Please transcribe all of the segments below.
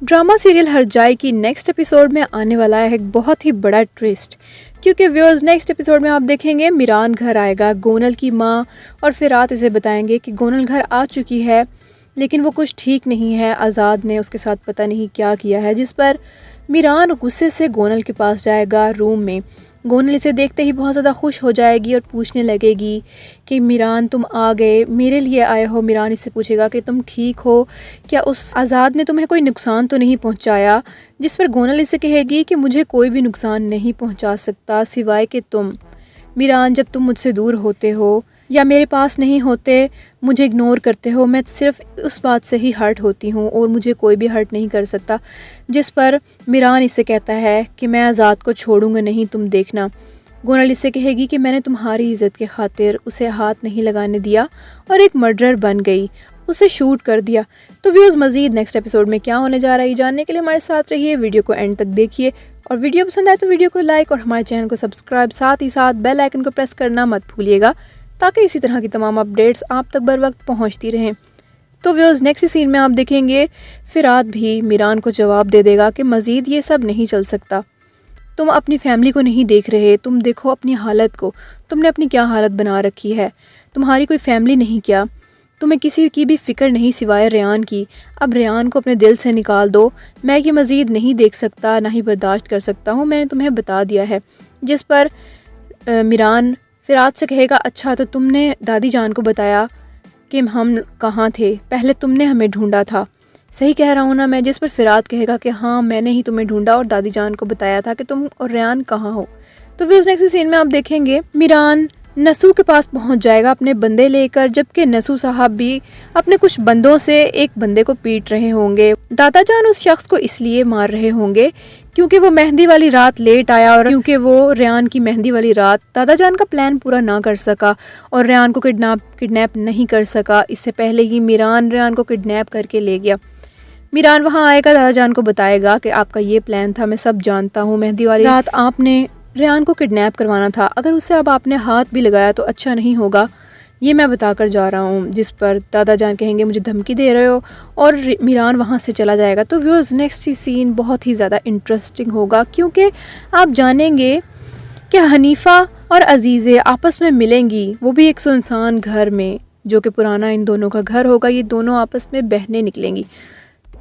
Drama serial हर जाए की next episode में आने वाला है एक बहुत ही बड़ा ट्विस्ट। क्योंकि व्यूअर्स नेक्स्ट एपिसोड में आप देखेंगे मीरान घर आएगा, गोनल की माँ और फिरात इसे बताएंगे कि गोनल घर आ चुकी है लेकिन वो कुछ ठीक नहीं है, आज़ाद ने उसके साथ पता नहीं क्या किया है। जिस पर मीरान गुस्से से गोनल के पास जाएगा रूम में। गोनल इसे देखते ही बहुत ज़्यादा खुश हो जाएगी और पूछने लगेगी कि मीरान तुम आ गए, मेरे लिए आए हो। मीरान इससे पूछेगा कि तुम ठीक हो, क्या उस आज़ाद ने तुम्हें कोई नुकसान तो नहीं पहुंचाया। जिस पर गोनल इसे कहेगी कि मुझे कोई भी नुकसान नहीं पहुंचा सकता सिवाय कि तुम। मीरान, जब तुम मुझसे दूर होते हो या मेरे पास नहीं होते, मुझे इग्नोर करते हो, मैं सिर्फ उस बात से ही हर्ट होती हूँ और मुझे कोई भी हर्ट नहीं कर सकता। जिस पर मीरान इससे कहता है कि मैं आज़ाद को छोड़ूंगा नहीं, तुम देखना। गोनल इससे कहेगी कि मैंने तुम्हारी इज़्ज़त के खातिर उसे हाथ नहीं लगाने दिया और एक मर्डरर बन गई, उसे शूट कर दिया। तो व्यूज़ मज़ीद नेक्स्ट एपिसोड में क्या होने जा रहा है ये जानने के लिए हमारे साथ रहिए, वीडियो को एंड तक देखिए और वीडियो पसंद आए तो वीडियो को लाइक और हमारे चैनल को सब्सक्राइब, साथ ही साथ बेल आइकन को प्रेस करना मत भूलिएगा ताकि इसी तरह की तमाम अपडेट्स आप तक बर वक्त पहुँचती रहें। तो व्यूअर्स नेक्स्ट सीन में आप देखेंगे फिरात भी मीरान को जवाब दे देगा कि मज़ीद ये सब नहीं चल सकता। तुम अपनी फैमिली को नहीं देख रहे, तुम देखो अपनी हालत को, तुमने अपनी क्या हालत बना रखी है। तुम्हारी कोई फैमिली नहीं क्या, तुम्हें किसी की भी फ़िक्र नहीं सिवाय रेयान की। अब रेयान को अपने दिल से निकाल दो, मैं ये मज़ीद नहीं देख सकता, ना ही बर्दाश्त कर सकता हूँ, मैंने तुम्हें बता दिया है। जिस पर मीरान फिरात से कहेगा, अच्छा तो तुमने दादी जान को बताया कि हम कहाँ थे, पहले तुमने हमें ढूंढा था, सही कह रहा हूँ ना मैं। जिस पर फिरात कहेगा कि हाँ मैंने ही तुम्हें ढूंढा और दादी जान को बताया था कि तुम और रेयान कहाँ हो। तो फिर उस नेक्स्ट सीन में आप देखेंगे मीरान नसू के पास पहुंच जाएगा अपने बंदे लेकर, जबकि नसू साहब भी अपने कुछ बंदों से एक बंदे को पीट रहे होंगे। दादा जान उस शख्स को इसलिए मार रहे होंगे क्योंकि वो मेहंदी वाली रात लेट आया और क्योंकि वो रेयान की मेहंदी वाली रात दादा जान का प्लान पूरा ना कर सका और रेयान को किडनैप नहीं कर सका। इससे पहले ही मीरान रेयान को किडनैप करके ले गया। मीरान वहाँ आएगा, दादा जान को बताएगा कि आपका ये प्लान था, मैं सब जानता हूँ, मेहंदी वाली रात आपने रेयान को किडनैप करवाना था, अगर उससे अब आपने हाथ भी लगाया तो अच्छा नहीं होगा, ये मैं बताकर जा रहा हूँ। जिस पर दादा जान कहेंगे मुझे धमकी दे रहे हो और मीरान वहाँ से चला जाएगा। तो व्यूअर्स नेक्स्ट सीन बहुत ही ज़्यादा इंटरेस्टिंग होगा क्योंकि आप जानेंगे कि हनीफ़ा और अजीज़े आपस में मिलेंगी, वो भी एक सुनसान घर में जो कि पुराना इन दोनों का घर होगा। ये दोनों आपस में बहनें निकलेंगी,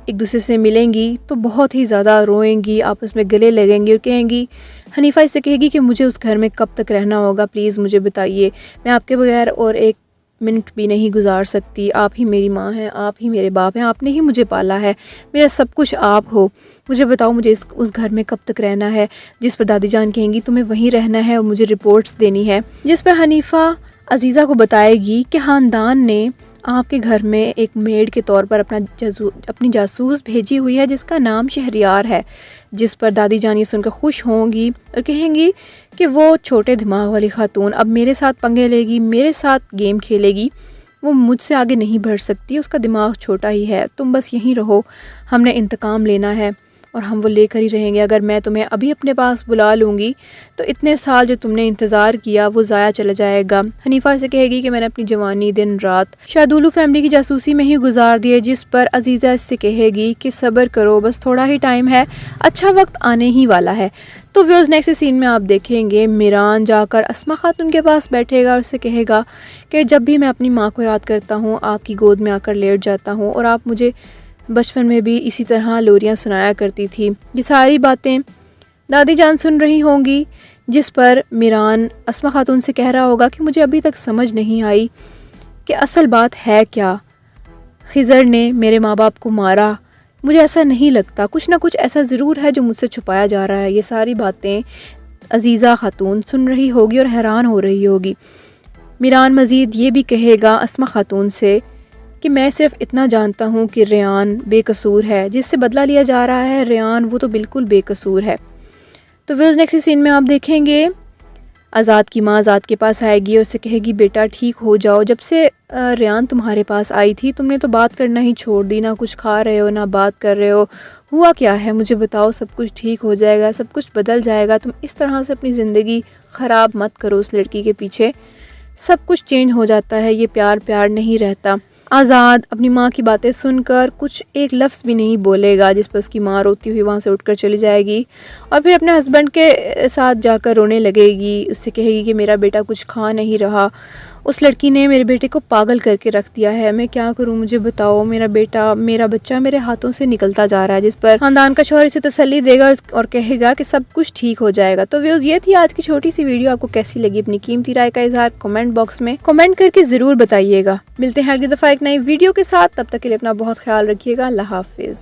एक दूसरे से मिलेंगी तो बहुत ही ज़्यादा रोएंगी, आपस में गले लगेंगी और कहेंगी, हनीफ़ा इससे कहेगी कि मुझे उस घर में कब तक रहना होगा, प्लीज़ मुझे बताइए, मैं आपके बगैर और एक मिनट भी नहीं गुजार सकती, आप ही मेरी माँ हैं, आप ही मेरे बाप हैं, आपने ही मुझे पाला है, मेरा सब कुछ आप हो, मुझे बताओ मुझे उस घर में कब तक रहना है। जिस पर दादी जान कहेंगी तुम्हें वहीं रहना है और मुझे रिपोर्ट्स देनी है। जिस पर हनीफ़ा अजीज़ा को बताएगी कि ख़ानदान ने आपके घर में एक मेड के तौर पर अपनी जासूस भेजी हुई है जिसका नाम शहरियार है। जिस पर दादी जान ये सुनकर खुश होंगी और कहेंगी कि वो छोटे दिमाग वाली खातून अब मेरे साथ पंगे लेगी, मेरे साथ गेम खेलेगी, वो मुझसे आगे नहीं बढ़ सकती, उसका दिमाग छोटा ही है, तुम बस यहीं रहो, हमने इंतकाम लेना है और हम वो लेकर ही रहेंगे। अगर मैं तुम्हें अभी अपने पास बुला लूँगी तो इतने साल जो तुमने इंतज़ार किया वो ज़ाया चला जाएगा। हनीफ़ा से कहेगी कि मैंने अपनी जवानी दिन रात शादुलू फैमिली की जासूसी में ही गुजार दी है। जिस पर अजीज़ा इससे कहेगी कि सब्र करो, बस थोड़ा ही टाइम है, अच्छा वक्त आने ही वाला है। तो व्यूअर्स नेक्स्ट सीन में आप देखेंगे मीरान जाकर अस्मा खातून के पास बैठेगा और उससे कहेगा कि जब भी मैं अपनी माँ को याद करता हूँ आपकी गोद में आकर लेट जाता हूँ और आप मुझे बचपन में भी इसी तरह लोरियाँ सुनाया करती थी। ये सारी बातें दादी जान सुन रही होंगी। जिस पर मीरान अस्मा खातून से कह रहा होगा कि मुझे अभी तक समझ नहीं आई कि असल बात है क्या, खिज़र ने मेरे माँ बाप को मारा, मुझे ऐसा नहीं लगता, कुछ ना कुछ ऐसा ज़रूर है जो मुझसे छुपाया जा रहा है। ये सारी बातें अजीज़ा खातून सुन रही होगी और हैरान हो रही होगी। मीरान मज़ीद ये भी कहेगा अस्मा खातून से कि मैं सिर्फ इतना जानता हूँ कि रेयान बेकसूर है, जिससे बदला लिया जा रहा है रेयान वो तो बिल्कुल बेकसूर है। तो फिर नेक्स्ट सीन में आप देखेंगे आज़ाद की माँ आज़ाद के पास आएगी और उससे कहेगी बेटा ठीक हो जाओ, जब से रेयान तुम्हारे पास आई थी तुमने तो बात करना ही छोड़ दी, ना कुछ खा रहे हो ना बात कर रहे हो, हुआ क्या है मुझे बताओ, सब कुछ ठीक हो जाएगा, सब कुछ बदल जाएगा, तुम इस तरह से अपनी ज़िंदगी ख़राब मत करो, उस लड़की के पीछे सब कुछ चेंज हो जाता है, ये प्यार प्यार नहीं रहता। आज़ाद अपनी माँ की बातें सुनकर कुछ एक लफ्ज़ भी नहीं बोलेगा, जिस पर उसकी माँ रोती हुई वहाँ से उठकर चली जाएगी और फिर अपने हस्बैंड के साथ जाकर रोने लगेगी। उससे कहेगी कि मेरा बेटा कुछ खा नहीं रहा, उस लड़की ने मेरे बेटे को पागल करके रख दिया है, मैं क्या करूँ, मुझे बताओ, मेरा बच्चा मेरे हाथों से निकलता जा रहा है। जिस पर खानदान का शौहर इसे तसल्ली देगा और कहेगा कि सब कुछ ठीक हो जाएगा। तो व्यूअर्स, ये थी आज की छोटी सी वीडियो। आपको कैसी लगी? अपनी कीमती राय का इजहार कमेंट बॉक्स में कमेंट करके जरूर बताइएगा। मिलते हैं अगली दफा एक नई वीडियो के साथ, तब तक के लिए अपना बहुत ख्याल रखिएगा। अल्लाह हाफिज।